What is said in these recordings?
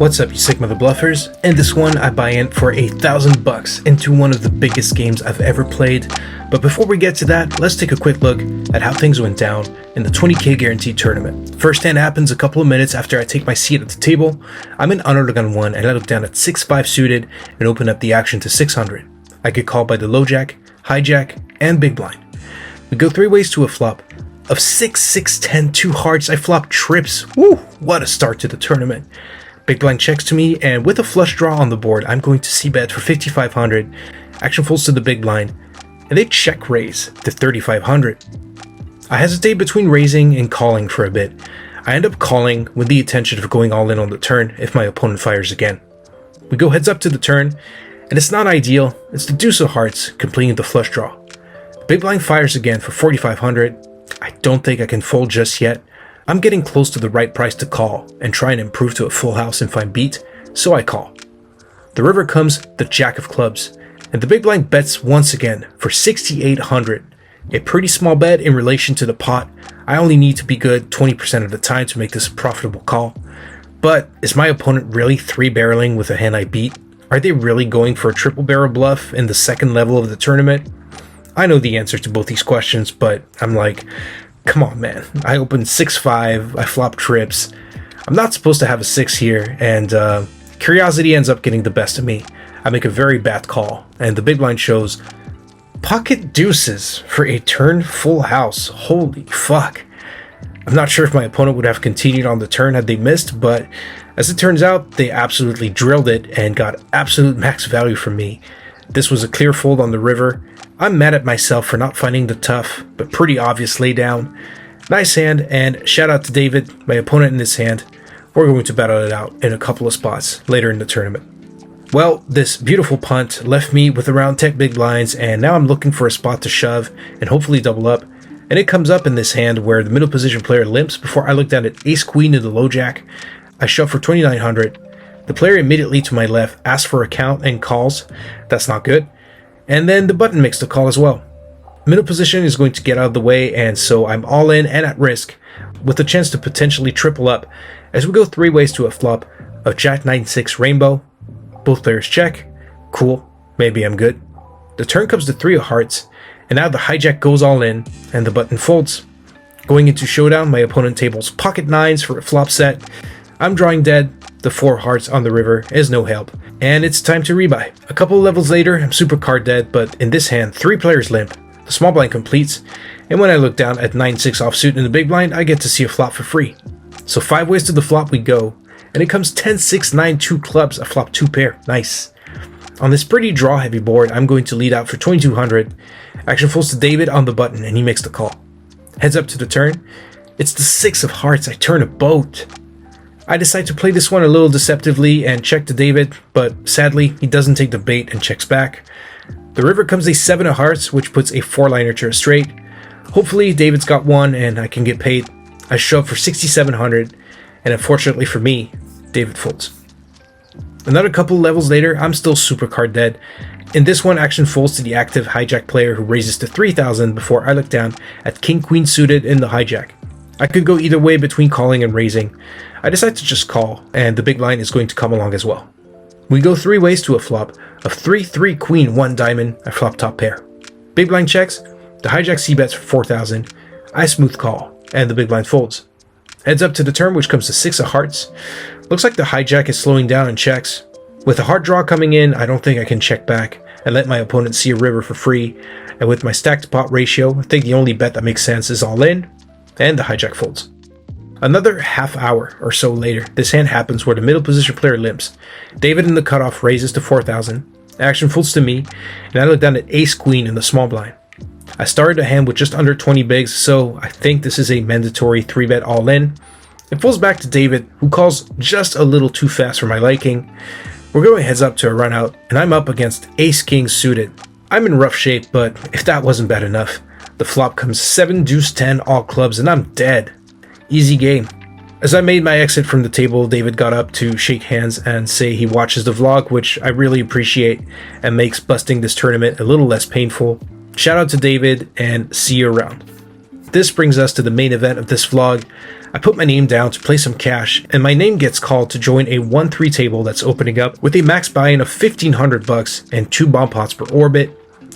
What's up, you sick mother bluffers? In this one, I buy in for $1,000 into one of the biggest games I've ever played. But before we get to that, let's take a quick look at how things went down in the 20k guaranteed tournament. First hand happens a couple of minutes after I take my seat at the table. I'm in under the gun 1 and I look down at 6-5 suited and open up the action to 600. I get called by the low jack, hijack, and big blind. We go 3 ways to a flop. Of 6, 6, 10, 2 hearts, I flop trips. Woo! What a start to the tournament. Big blind checks to me, and with a flush draw on the board, I'm going to c-bet for 5,500. Action folds to the big blind, and they check raise to 3,500. I hesitate between raising and calling for a bit. I end up calling with the intention of going all in on the turn if my opponent fires again. We go heads up to the turn, and it's not ideal. It's the deuce of hearts completing the flush draw. The big blind fires again for 4,500. I don't think I can fold just yet. I'm getting close to the right price to call and try and improve to a full house and find beat, so I call. The river comes the jack of clubs, and the big blind bets once again for 6,800. A pretty small bet in relation to the pot. I only need to be good 20% of the time to make this a profitable call. But is my opponent really 3-barreling with a hand I beat? Are they really going for a triple barrel bluff in the second level of the tournament? I know the answer to both these questions, but I'm like, come on, man. I opened 6-5, I flop trips. I'm not supposed to have a 6 here, and curiosity ends up getting the best of me. I make a very bad call, and the big blind shows pocket deuces for a turn full house. Holy fuck. I'm not sure if my opponent would have continued on the turn had they missed, but as it turns out, they absolutely drilled it and got absolute max value from me. This was a clear fold on the river. I'm mad at myself for not finding the tough, but pretty obvious laydown. Nice hand, and shout out to David, my opponent in this hand. We're going to battle it out in a couple of spots later in the tournament. Well, this beautiful punt left me with around 10 big blinds, and now I'm looking for a spot to shove and hopefully double up. And it comes up in this hand where the middle position player limps before I look down at ace queen and the low jack. I shove for 2,900. The player immediately to my left asks for a count and calls. That's not good. And then the button makes the call as well. Middle position is going to get out of the way, and so I'm all in and at risk with a chance to potentially triple up as we go 3 ways to a flop of jack 9-6 rainbow. Both players check. Cool, maybe I'm good. The turn comes to 3 of hearts, and now the hijack goes all in and the button folds. Going into showdown, my opponent tables pocket 9s for a flop set. I'm drawing dead. The 4 hearts on the river is no help, and it's time to rebuy. A couple of levels later, I'm super card dead, but in this hand, 3 players limp. The small blind completes, and when I look down at 9-6 offsuit in the big blind, I get to see a flop for free. So 5 ways to the flop we go, and it comes 10-6, 9-2 clubs, a flop 2 pair. Nice. On this pretty draw heavy board, I'm going to lead out for 2,200. Action folds to David on the button, and he makes the call. Heads up to the turn. It's the 6 of hearts. I turn a boat. I decide to play this one a little deceptively and check to David, but sadly, he doesn't take the bait and checks back. The river comes a 7 of hearts, which puts a 4-liner to a straight. Hopefully, David's got one and I can get paid. I shove for 6,700, and unfortunately for me, David folds. Another couple levels later, I'm still super card dead. In this one, action folds to the active hijack player who raises to 3,000 before I look down at king-queen suited in the hijack. I could go either way between calling and raising. I decide to just call, and the big blind is going to come along as well. We go 3 ways to a flop of 3-3 queen 1 diamond. I flop top pair. Big blind checks. The hijack c-bets for 4,000. I smooth call, and the big blind folds. Heads up to the turn, which comes to 6 of hearts. Looks like the hijack is slowing down and checks. With a heart draw coming in, I don't think I can check back and let my opponent see a river for free. And with my stack to pot ratio, I think the only bet that makes sense is all in, and the hijack folds. Another half hour or so later, this hand happens where the middle position player limps. David in the cutoff raises to 4,000. Action folds to me, and I look down at ace queen in the small blind. I started a hand with just under 20 bigs, so I think this is a mandatory 3-bet all in. It falls back to David, who calls just a little too fast for my liking. We're going heads up to a run out, and I'm up against ace king suited. I'm in rough shape, but if that wasn't bad enough, the flop comes 7 deuce 10 all clubs, and I'm dead. Easy game. As I made my exit from the table, David got up to shake hands and say he watches the vlog, which I really appreciate and makes busting this tournament a little less painful. Shout out to David and see you around. This brings us to the main event of this vlog. I put my name down to play some cash, and my name gets called to join a 1-3 table that's opening up with a max buy-in of 1,500 bucks and 2 bomb pots per orbit.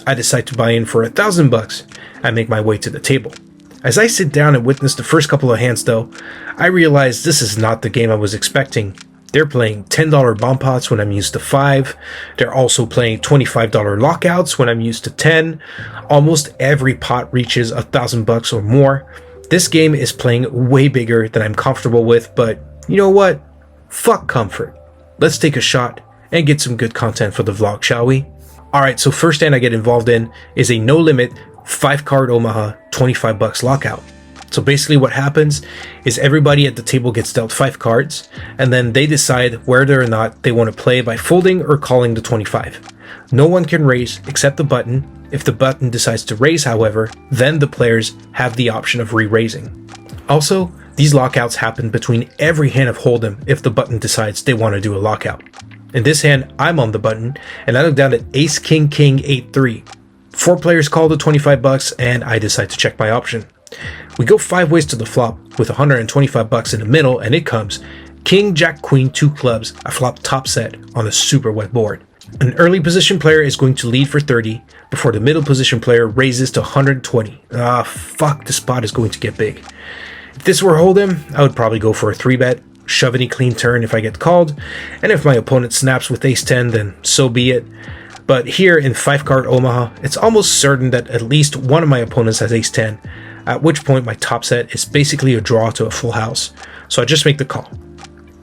I decide to buy in for 1,000 bucks. I make my way to the table. As I sit down and witness the first couple of hands though, I realize this is not the game I was expecting. They're playing $10 bomb pots when I'm used to 5. They're also playing $25 lockouts when I'm used to 10. Almost every pot reaches 1,000 bucks or more. This game is playing way bigger than I'm comfortable with, but you know what? Fuck comfort. Let's take a shot and get some good content for the vlog, shall we? Alright, so first hand I get involved in is a no limit 5-card Omaha 25 bucks lockout. So basically what happens is everybody at the table gets dealt 5 cards, and then they decide whether or not they want to play by folding or calling the 25. No one can raise except the button. If the button decides to raise, however, then the players have the option of re-raising. Also, these lockouts happen between every hand of Hold'em if the button decides they want to do a lockout. In this hand, I'm on the button, and I look down at Ace King King 8-3. 4 players call the 25 bucks, and I decide to check my option. We go 5 ways to the flop with 125 bucks in the middle, and it comes King Jack Queen 2 clubs. I flop top set on a super wet board. An early position player is going to lead for 30 before the middle position player raises to 120. Fuck, this spot is going to get big. If this were Hold'em, I would probably go for a 3-bet, shove any clean turn if I get called, and if my opponent snaps with ace 10, then so be it. But here in 5-card Omaha, it's almost certain that at least one of my opponents has ace 10, at which point my top set is basically a draw to a full house, so I just make the call.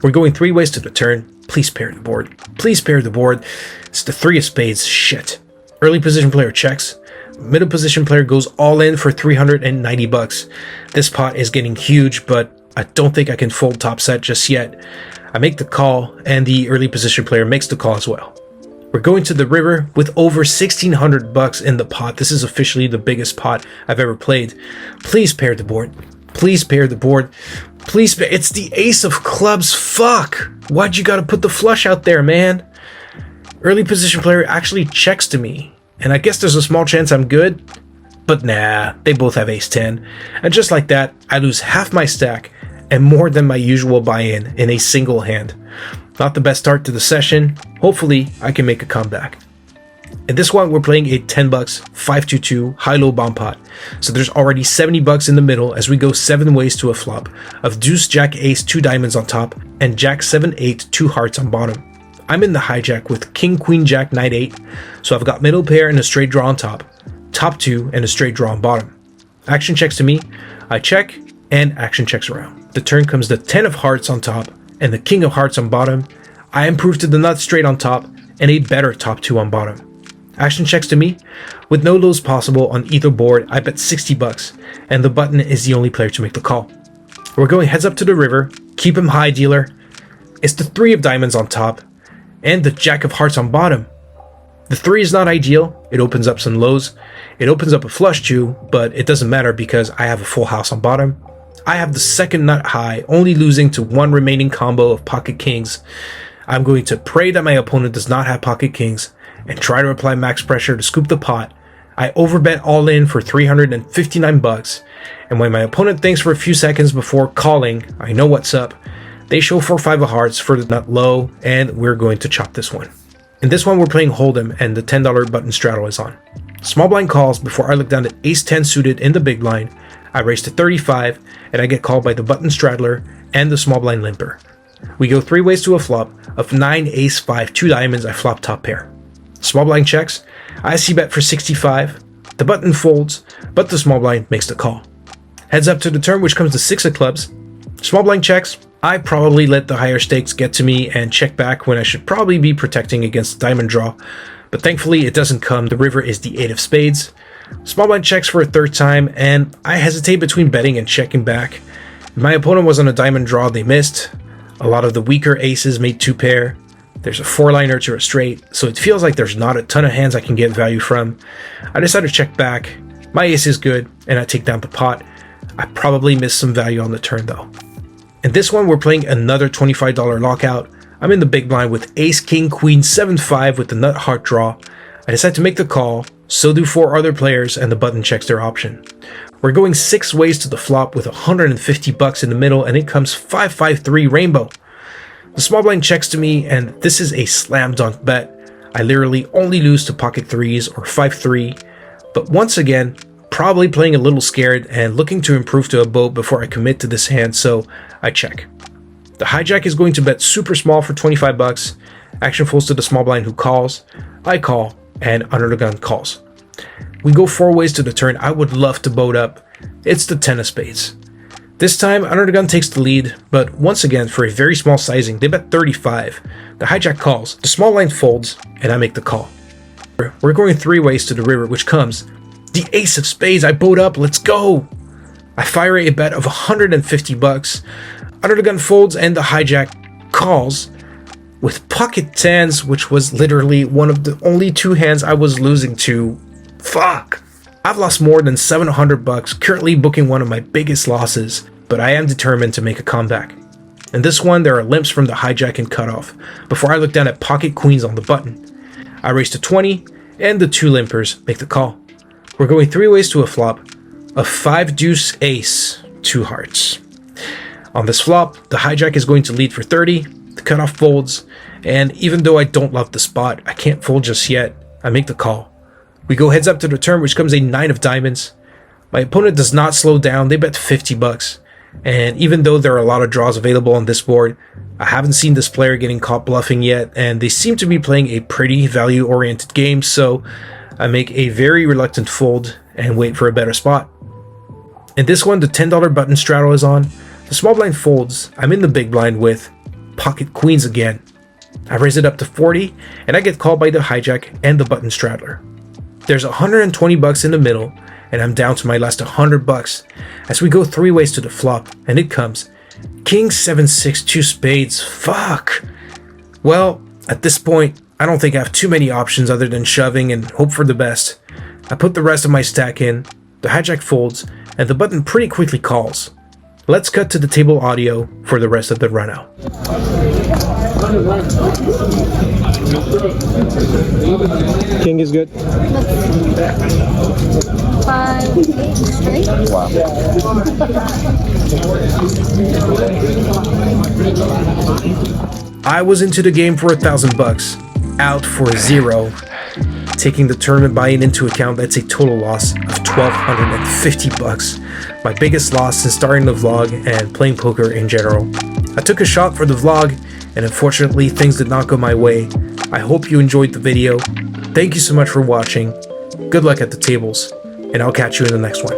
We're going 3 ways to the turn. Please pair the board. Please pair the board. It's the 3 of spades. Shit. Early position player checks. Middle position player goes all in for 390 bucks. This pot is getting huge, but I don't think I can fold top set just yet. I make the call, and the early position player makes the call as well. We're going to the river with over 1,600 bucks in the pot. This is officially the biggest pot I've ever played. Please pair the board. Please pair the board. Please pair. It's the ace of clubs. Fuck. Why'd you gotta put the flush out there, man? Early position player actually checks to me, and I guess there's a small chance I'm good, but nah, they both have ace 10. And just like that, I lose half my stack and more than my usual buy-in in a single hand. Not the best start to the session. Hopefully, I can make a comeback. In this one, we're playing a 10 bucks 5-2-2 high-low bomb pot. So there's already 70 bucks in the middle as we go 7 ways to a flop of deuce jack ace 2 diamonds on top and jack 7-8 2 hearts on bottom. I'm in the hijack with king queen jack knight 8, so I've got middle pair and a straight draw on top 2 and a straight draw on bottom. Action checks to me, I check, and action checks around. The turn comes the 10 of hearts on top and the king of hearts on bottom. I improve to the nut straight on top and a better top 2 on bottom. Action checks to me. With no lows possible on either board, I bet 60 bucks, and the button is the only player to make the call. We're going heads up to the river. Keep him high, dealer. It's the 3 of diamonds on top and the jack of hearts on bottom. The 3 is not ideal. It opens up some lows. It opens up a flush too, but it doesn't matter because I have a full house on bottom. I have the second nut high, only losing to 1 remaining combo of pocket kings. I'm going to pray that my opponent does not have pocket kings and try to apply max pressure to scoop the pot. I overbet all in for 359 bucks, and when my opponent thinks for a few seconds before calling, I know what's up. They show 4-5 of hearts for the nut low, and we're going to chop this one. In this one, we're playing Hold'em, and the $10 button straddle is on. Small blind calls before I look down at ace 10 suited in the big blind. I raise to 35, and I get called by the button straddler and the small blind limper. We go 3 ways to a flop of 9 ace 5 2 diamonds. I flop top pair. Small blind checks. I see bet for 65. The button folds, but the small blind makes the call. Heads up to the turn, which comes to 6 of clubs. Small blind checks. I probably let the higher stakes get to me and check back when I should probably be protecting against the diamond draw, but thankfully it doesn't come. The river is the 8 of spades. Small blind checks for a 3rd time, and I hesitate between betting and checking back. If my opponent was on a diamond draw, they missed. A lot of the weaker aces made 2 pair. There's a 4-liner to a straight, so it feels like there's not a ton of hands I can get value from. I decide to check back. My ace is good, and I take down the pot. I probably missed some value on the turn though. In this one, we're playing another $25 lockout. I'm in the big blind with ace king queen 7-5 with the nut heart draw. I decide to make the call, so do 4 other players, and the button checks their option. We're going 6 ways to the flop with 150 bucks in the middle, and it comes 5-5-3 rainbow. The small blind checks to me, and this is a slam dunk bet. I literally only lose to pocket 3s or 5-3, but once again, probably playing a little scared and looking to improve to a boat before I commit to this hand, so I check. The hijack is going to bet super small for 25 bucks. Action folds to the small blind who calls. I call, and under the gun calls. We go 4 ways to the turn. I would love to boat up. It's the 10 of spades. This time, under the gun takes the lead, but once again, for a very small sizing, they bet 35. The hijack calls, the small blind folds, and I make the call. We're going 3 ways to the river, which comes the ace of spades. I boat up, let's go! I fire a bet of 150 bucks. Under the gun folds, and the hijack calls with pocket 10s, which was literally one of the only 2 hands I was losing to. Fuck! I've lost more than 700 bucks, currently booking one of my biggest losses, but I am determined to make a comeback. In this one, there are limps from the hijack and cutoff, before I look down at pocket queens on the button. I raise to 20, and the 2 limpers make the call. We're going 3 ways to a flop, a 5 deuce ace, 2 hearts. On this flop, the hijack is going to lead for 30, the cutoff folds, and even though I don't love the spot, I can't fold just yet, I make the call. We go heads up to the turn, which comes a 9 of diamonds. My opponent does not slow down, they bet 50 bucks. And even though there are a lot of draws available on this board, I haven't seen this player getting caught bluffing yet, and they seem to be playing a pretty value-oriented game, so I make a very reluctant fold and wait for a better spot. In this one, the $10 button straddle is on. The small blind folds. I'm in the big blind with pocket queens again. I raise it up to 40, and I get called by the hijack and the button straddler. There's 120 bucks in the middle, and I'm down to my last 100 bucks as we go 3 ways to the flop, and it comes king 7-6 2 spades. Fuck! Well, at this point, I don't think I have too many options other than shoving and hope for the best. I put the rest of my stack in, the hijack folds, and the button pretty quickly calls. Let's cut to the table audio for the rest of the run out. King is good. 5 straight. Wow. I was into the game for 1,000 bucks, out for 0. Taking the tournament buy-in into account, that's a total loss of 1,250 bucks. My biggest loss since starting the vlog and playing poker in general. I took a shot for the vlog, and unfortunately things did not go my way. I hope you enjoyed the video. Thank you so much for watching. Good luck at the tables, and I'll catch you in the next one.